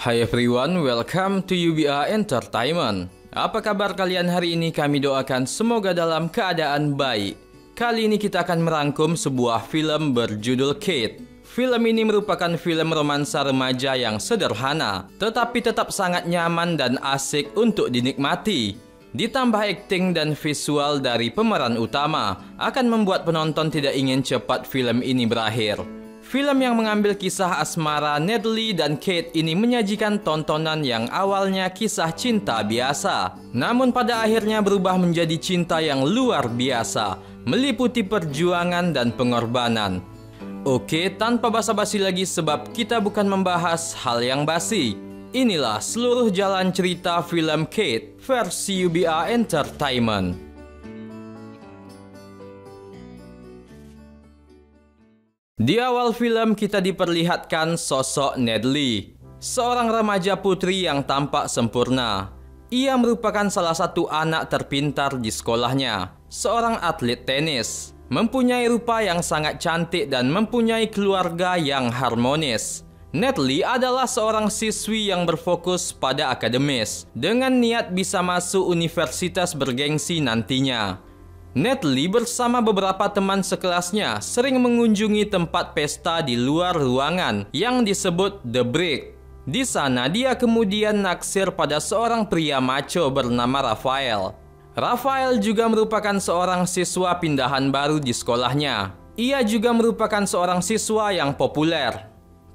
Hai everyone, welcome to UBA Entertainment. Apa kabar kalian hari ini? Kami doakan semoga dalam keadaan baik. Kali ini kita akan merangkum sebuah film berjudul Kate. Film ini merupakan film romansa remaja yang sederhana, tetapi tetap sangat nyaman dan asik untuk dinikmati. Ditambah akting dan visual dari pemeran utama akan membuat penonton tidak ingin cepat film ini berakhir. Film yang mengambil kisah asmara Natalie dan Kate ini menyajikan tontonan yang awalnya kisah cinta biasa, namun pada akhirnya berubah menjadi cinta yang luar biasa, meliputi perjuangan dan pengorbanan. Oke, tanpa basa-basi lagi sebab kita bukan membahas hal yang basi. Inilah seluruh jalan cerita film Kate versi UBA Entertainment. Di awal film kita diperlihatkan sosok Natalie, seorang remaja putri yang tampak sempurna. Ia merupakan salah satu anak terpintar di sekolahnya, seorang atlet tenis, mempunyai rupa yang sangat cantik dan mempunyai keluarga yang harmonis. Natalie adalah seorang siswi yang berfokus pada akademis, dengan niat bisa masuk universitas bergengsi nantinya. Natalie bersama beberapa teman sekelasnya sering mengunjungi tempat pesta di luar ruangan yang disebut The Brick. Di sana dia kemudian naksir pada seorang pria maco bernama Rafael. Rafael juga merupakan seorang siswa pindahan baru di sekolahnya. Ia juga merupakan seorang siswa yang populer.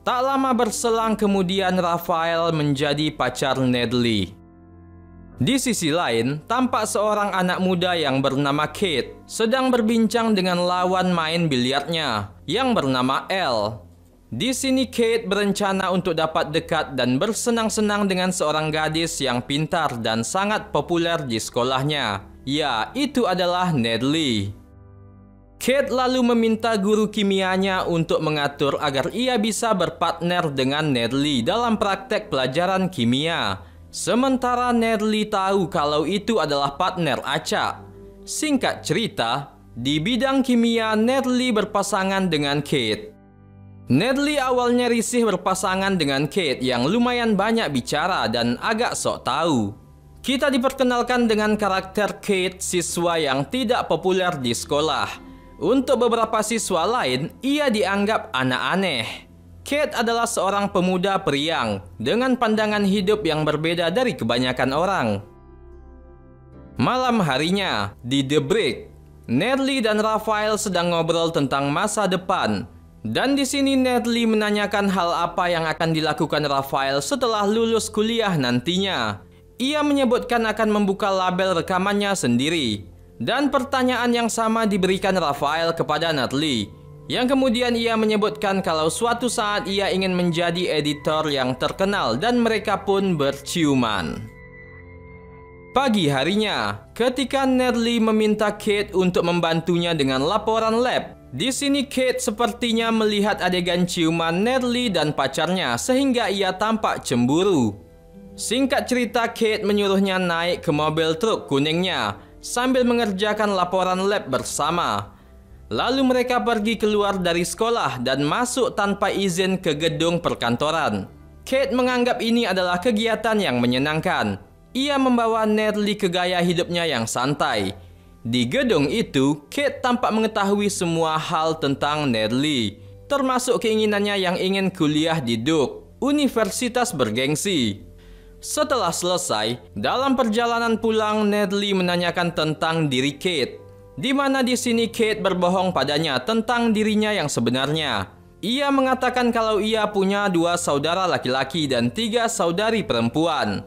Tak lama berselang kemudian Rafael menjadi pacar Natalie. Di sisi lain, tampak seorang anak muda yang bernama Kate sedang berbincang dengan lawan main biliarnya yang bernama Elle. Di sini Kate berencana untuk dapat dekat dan bersenang-senang dengan seorang gadis yang pintar dan sangat populer di sekolahnya. Ya, itu adalah Natalie. Kate lalu meminta guru kimianya untuk mengatur agar ia bisa berpartner dengan Natalie dalam praktek pelajaran kimia. Sementara Natalie tahu kalau itu adalah partner acak. Singkat cerita, di bidang kimia Natalie berpasangan dengan Kate. Natalie awalnya risih berpasangan dengan Kate yang lumayan banyak bicara dan agak sok tahu. Kita diperkenalkan dengan karakter Kate, siswa yang tidak populer di sekolah. Untuk beberapa siswa lain, ia dianggap anak aneh. Kate adalah seorang pemuda periang dengan pandangan hidup yang berbeda dari kebanyakan orang. Malam harinya, di The Brick, Natalie dan Rafael sedang ngobrol tentang masa depan. Dan di sini Natalie menanyakan hal apa yang akan dilakukan Rafael setelah lulus kuliah nantinya. Ia menyebutkan akan membuka label rekamannya sendiri. Dan pertanyaan yang sama diberikan Rafael kepada Natalie, yang kemudian ia menyebutkan kalau suatu saat ia ingin menjadi editor yang terkenal dan mereka pun berciuman. Pagi harinya, ketika Natalie meminta Kate untuk membantunya dengan laporan lab, di sini Kate sepertinya melihat adegan ciuman Natalie dan pacarnya sehingga ia tampak cemburu. Singkat cerita, Kate menyuruhnya naik ke mobil truk kuningnya sambil mengerjakan laporan lab bersama. Lalu mereka pergi keluar dari sekolah dan masuk tanpa izin ke gedung perkantoran. Kate menganggap ini adalah kegiatan yang menyenangkan. Ia membawa Natalie ke gaya hidupnya yang santai. Di gedung itu, Kate tampak mengetahui semua hal tentang Natalie, termasuk keinginannya yang ingin kuliah di Duke, universitas bergengsi. Setelah selesai, dalam perjalanan pulang, Natalie menanyakan tentang diri Kate, di mana di sini Kate berbohong padanya tentang dirinya yang sebenarnya. Ia mengatakan kalau ia punya 2 saudara laki-laki dan 3 saudari perempuan.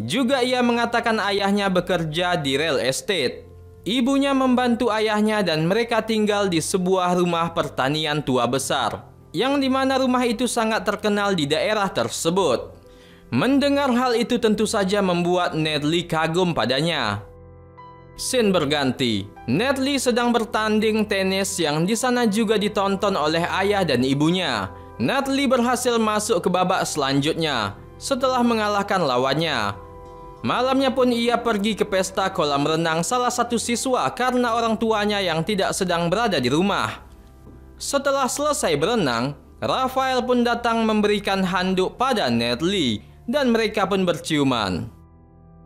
Juga ia mengatakan ayahnya bekerja di real estate. Ibunya membantu ayahnya dan mereka tinggal di sebuah rumah pertanian tua besar, yang di mana rumah itu sangat terkenal di daerah tersebut. Mendengar hal itu tentu saja membuat Natalie kagum padanya. Scene berganti. Natalie sedang bertanding tenis yang di sana juga ditonton oleh ayah dan ibunya. Natalie berhasil masuk ke babak selanjutnya setelah mengalahkan lawannya. Malamnya pun ia pergi ke pesta kolam renang salah satu siswa karena orang tuanya yang tidak sedang berada di rumah. Setelah selesai berenang, Rafael pun datang memberikan handuk pada Natalie dan mereka pun berciuman.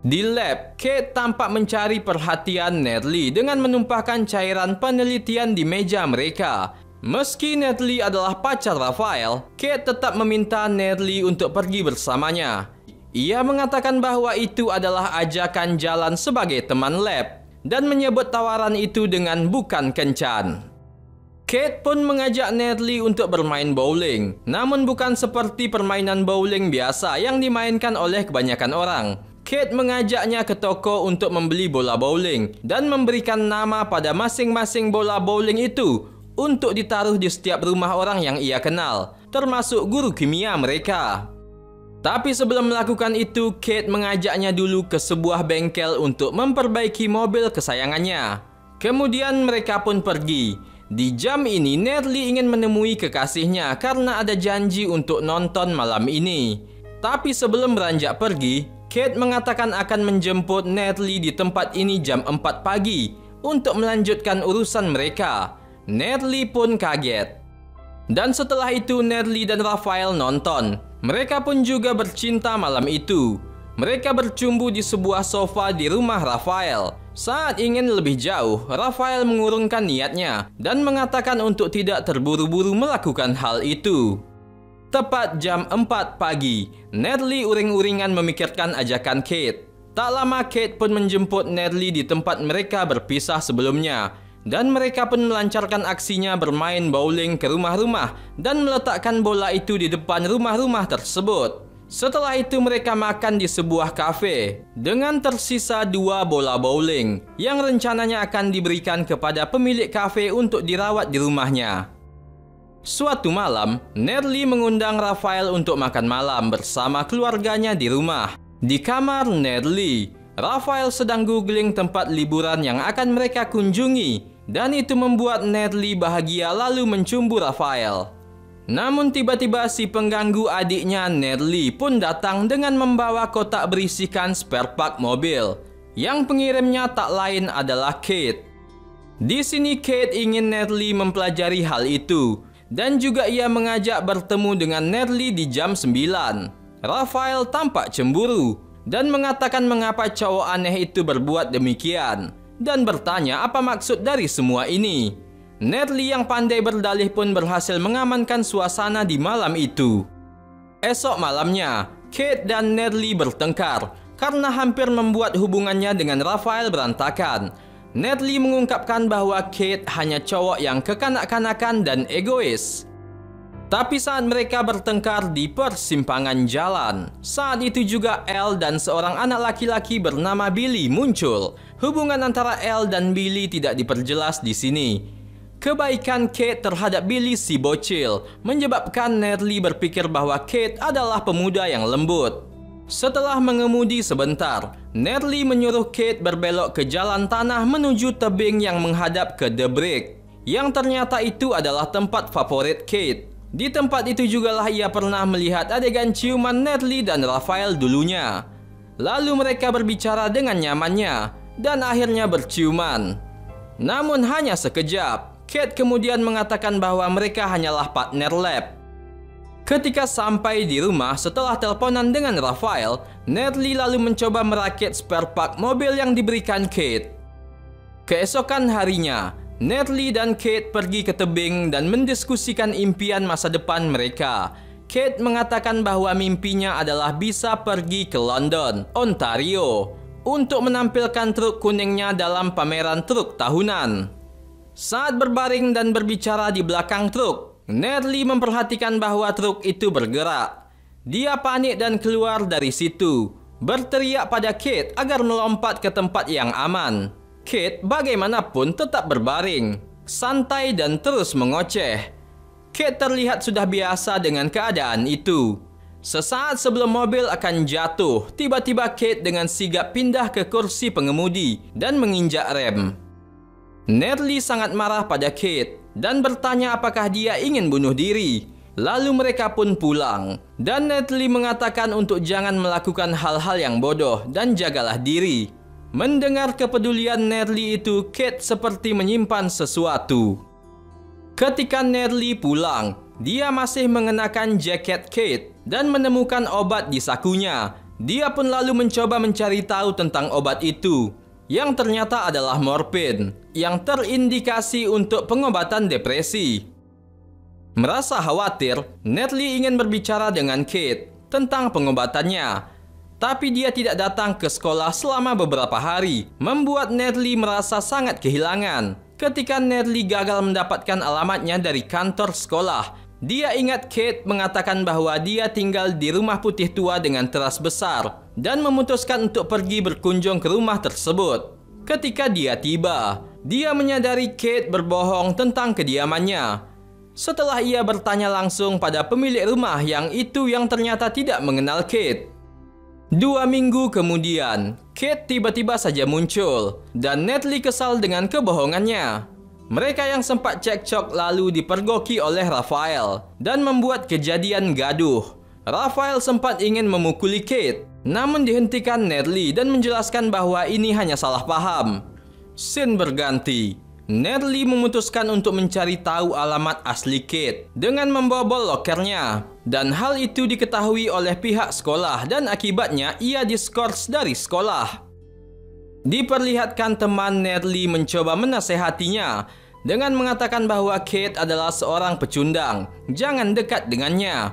Di lab, Kate tampak mencari perhatian Natalie dengan menumpahkan cairan penelitian di meja mereka. Meski Natalie adalah pacar Raphael, Kate tetap meminta Natalie untuk pergi bersamanya. Ia mengatakan bahwa itu adalah ajakan jalan sebagai teman lab dan menyebut tawaran itu dengan bukan kencan. Kate pun mengajak Natalie untuk bermain bowling, namun bukan seperti permainan bowling biasa yang dimainkan oleh kebanyakan orang. Kate mengajaknya ke toko untuk membeli bola bowling dan memberikan nama pada masing-masing bola bowling itu untuk ditaruh di setiap rumah orang yang ia kenal, termasuk guru kimia mereka. Tapi sebelum melakukan itu, Kate mengajaknya dulu ke sebuah bengkel untuk memperbaiki mobil kesayangannya. Kemudian mereka pun pergi. Di jam ini, Natalie ingin menemui kekasihnya karena ada janji untuk nonton malam ini. Tapi sebelum beranjak pergi, Kate mengatakan akan menjemput Natalie di tempat ini jam 4 pagi untuk melanjutkan urusan mereka. Natalie pun kaget. Dan setelah itu, Natalie dan Raphael nonton. Mereka pun juga bercinta malam itu. Mereka bercumbu di sebuah sofa di rumah Raphael. Saat ingin lebih jauh, Raphael mengurungkan niatnya dan mengatakan untuk tidak terburu-buru melakukan hal itu. Tepat jam 4 pagi, Natalie uring-uringan memikirkan ajakan Kate. Tak lama Kate pun menjemput Natalie di tempat mereka berpisah sebelumnya. Dan mereka pun melancarkan aksinya bermain bowling ke rumah-rumah dan meletakkan bola itu di depan rumah-rumah tersebut. Setelah itu mereka makan di sebuah kafe dengan tersisa 2 bola bowling yang rencananya akan diberikan kepada pemilik kafe untuk dirawat di rumahnya. Suatu malam, Natalie mengundang Raphael untuk makan malam bersama keluarganya di rumah. Di kamar Natalie, Raphael sedang googling tempat liburan yang akan mereka kunjungi dan itu membuat Natalie bahagia lalu mencumbu Raphael. Namun tiba-tiba si pengganggu adiknya Natalie pun datang dengan membawa kotak berisikan spare part mobil. Yang pengirimnya tak lain adalah Kate. Di sini Kate ingin Natalie mempelajari hal itu dan juga ia mengajak bertemu dengan Natalie di jam 9. Raphael tampak cemburu dan mengatakan mengapa cowok aneh itu berbuat demikian dan bertanya apa maksud dari semua ini. Natalie yang pandai berdalih pun berhasil mengamankan suasana di malam itu. Esok malamnya, Kate dan Natalie bertengkar karena hampir membuat hubungannya dengan Raphael berantakan. Natalie mengungkapkan bahwa Kate hanya cowok yang kekanak-kanakan dan egois. Tapi saat mereka bertengkar di persimpangan jalan, saat itu juga Elle dan seorang anak laki-laki bernama Billy muncul. Hubungan antara Elle dan Billy tidak diperjelas di sini. Kebaikan Kate terhadap Billy si bocil menyebabkan Natalie berpikir bahwa Kate adalah pemuda yang lembut. Setelah mengemudi sebentar, Natalie menyuruh Kate berbelok ke jalan tanah menuju tebing yang menghadap ke The Brick, yang ternyata itu adalah tempat favorit Kate. Di tempat itu jugalah ia pernah melihat adegan ciuman Natalie dan Raphael dulunya. Lalu mereka berbicara dengan nyamannya dan akhirnya berciuman. Namun hanya sekejap. Kate kemudian mengatakan bahwa mereka hanyalah partner lab. Ketika sampai di rumah setelah teleponan dengan Raphael, Natalie lalu mencoba merakit spare part mobil yang diberikan Kate. Keesokan harinya, Natalie dan Kate pergi ke tebing dan mendiskusikan impian masa depan mereka. Kate mengatakan bahwa mimpinya adalah bisa pergi ke London, Ontario, untuk menampilkan truk kuningnya dalam pameran truk tahunan. Saat berbaring dan berbicara di belakang truk, Natalie memperhatikan bahwa truk itu bergerak. Dia panik dan keluar dari situ, berteriak pada Kate agar melompat ke tempat yang aman. Kate bagaimanapun tetap berbaring, santai dan terus mengoceh. Kate terlihat sudah biasa dengan keadaan itu. Sesaat sebelum mobil akan jatuh, tiba-tiba Kate dengan sigap pindah ke kursi pengemudi dan menginjak rem. Natalie sangat marah pada Kate dan bertanya apakah dia ingin bunuh diri. Lalu mereka pun pulang dan Natalie mengatakan untuk jangan melakukan hal-hal yang bodoh dan jagalah diri. Mendengar kepedulian Natalie itu, Kate seperti menyimpan sesuatu. Ketika Natalie pulang, dia masih mengenakan jaket Kate dan menemukan obat di sakunya. Dia pun lalu mencoba mencari tahu tentang obat itu, yang ternyata adalah morfin, yang terindikasi untuk pengobatan depresi. Merasa khawatir, Natalie ingin berbicara dengan Kate tentang pengobatannya, tapi dia tidak datang ke sekolah selama beberapa hari, membuat Natalie merasa sangat kehilangan. Ketika Natalie gagal mendapatkan alamatnya dari kantor sekolah, dia ingat Kate mengatakan bahwa dia tinggal di rumah putih tua dengan teras besar dan memutuskan untuk pergi berkunjung ke rumah tersebut. Ketika dia tiba, dia menyadari Kate berbohong tentang kediamannya. Setelah ia bertanya langsung pada pemilik rumah yang ternyata tidak mengenal Kate. 2 minggu kemudian, Kate tiba-tiba saja muncul dan Natalie kesal dengan kebohongannya. Mereka yang sempat cekcok lalu dipergoki oleh Raphael dan membuat kejadian gaduh. Raphael sempat ingin memukuli Kate, namun dihentikan Natalie dan menjelaskan bahwa ini hanya salah paham. Scene berganti. Natalie memutuskan untuk mencari tahu alamat asli Kate dengan membobol lokernya, dan hal itu diketahui oleh pihak sekolah dan akibatnya ia diskors dari sekolah. Diperlihatkan teman Natalie mencoba menasehatinya dengan mengatakan bahwa Kate adalah seorang pecundang, jangan dekat dengannya.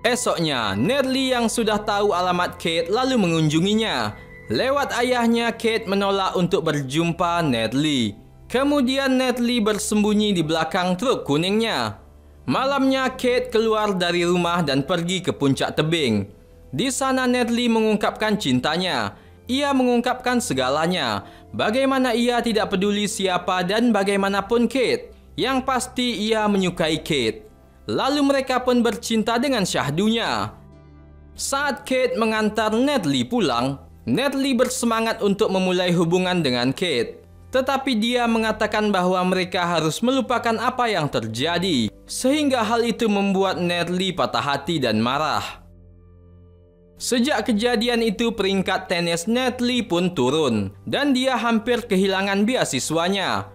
Esoknya, Natalie yang sudah tahu alamat Kate lalu mengunjunginya. Lewat ayahnya, Kate menolak untuk berjumpa Natalie. Kemudian Natalie bersembunyi di belakang truk kuningnya. Malamnya, Kate keluar dari rumah dan pergi ke puncak tebing. Di sana Natalie mengungkapkan cintanya. Ia mengungkapkan segalanya, bagaimana ia tidak peduli siapa dan bagaimanapun Kate. Yang pasti ia menyukai Kate. Lalu mereka pun bercinta dengan syahdunya. Saat Kate mengantar Natalie pulang, Natalie bersemangat untuk memulai hubungan dengan Kate. Tetapi dia mengatakan bahwa mereka harus melupakan apa yang terjadi, sehingga hal itu membuat Natalie patah hati dan marah. Sejak kejadian itu, peringkat tenis Natalie pun turun, dan dia hampir kehilangan beasiswanya.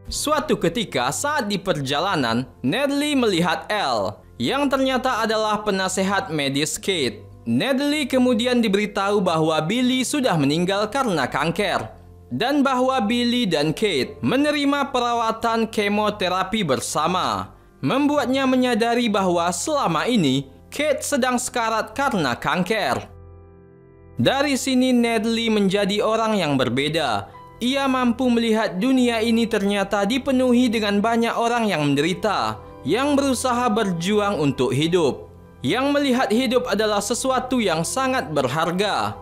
Suatu ketika saat di perjalanan, Natalie melihat Elle, yang ternyata adalah penasehat medis Kate. Natalie kemudian diberitahu bahwa Billy sudah meninggal karena kanker, dan bahwa Billy dan Kate menerima perawatan kemoterapi bersama, membuatnya menyadari bahwa selama ini Kate sedang sekarat karena kanker. Dari sini Natalie menjadi orang yang berbeda. Ia mampu melihat dunia ini ternyata dipenuhi dengan banyak orang yang menderita, yang berusaha berjuang untuk hidup, yang melihat hidup adalah sesuatu yang sangat berharga.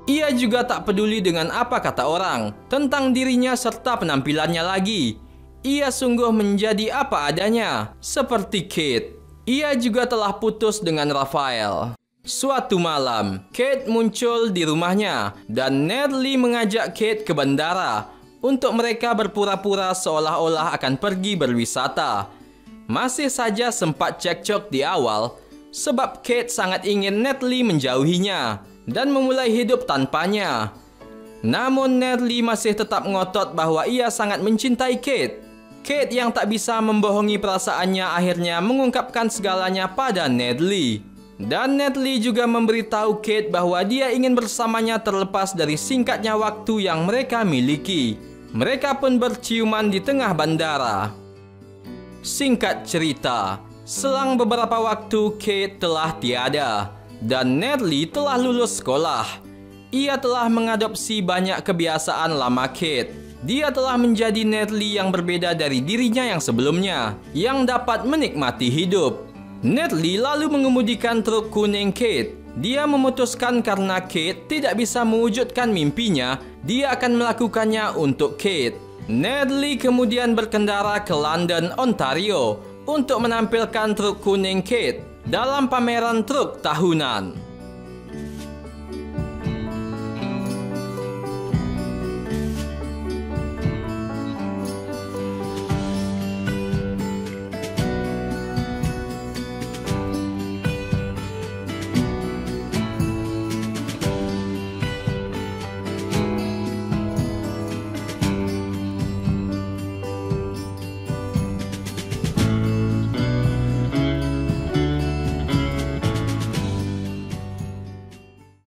Ia juga tak peduli dengan apa kata orang tentang dirinya serta penampilannya lagi. Ia sungguh menjadi apa adanya, seperti Kate. Ia juga telah putus dengan Raphael. Suatu malam, Kate muncul di rumahnya dan Natalie mengajak Kate ke bandara untuk mereka berpura-pura seolah-olah akan pergi berwisata. Masih saja sempat cekcok di awal sebab Kate sangat ingin Natalie menjauhinya dan memulai hidup tanpanya. Namun Natalie masih tetap ngotot bahwa ia sangat mencintai Kate. Kate yang tak bisa membohongi perasaannya akhirnya mengungkapkan segalanya pada Natalie. Dan Natalie juga memberitahu Kate bahwa dia ingin bersamanya terlepas dari singkatnya waktu yang mereka miliki. Mereka pun berciuman di tengah bandara. Singkat cerita, selang beberapa waktu Kate telah tiada dan Natalie telah lulus sekolah. Ia telah mengadopsi banyak kebiasaan lama Kate. Dia telah menjadi Natalie yang berbeda dari dirinya yang sebelumnya, yang dapat menikmati hidup. Natalie lalu mengemudikan truk kuning Kate. Dia memutuskan karena Kate tidak bisa mewujudkan mimpinya, dia akan melakukannya untuk Kate. Natalie kemudian berkendara ke London, Ontario untuk menampilkan truk kuning Kate dalam pameran truk tahunan.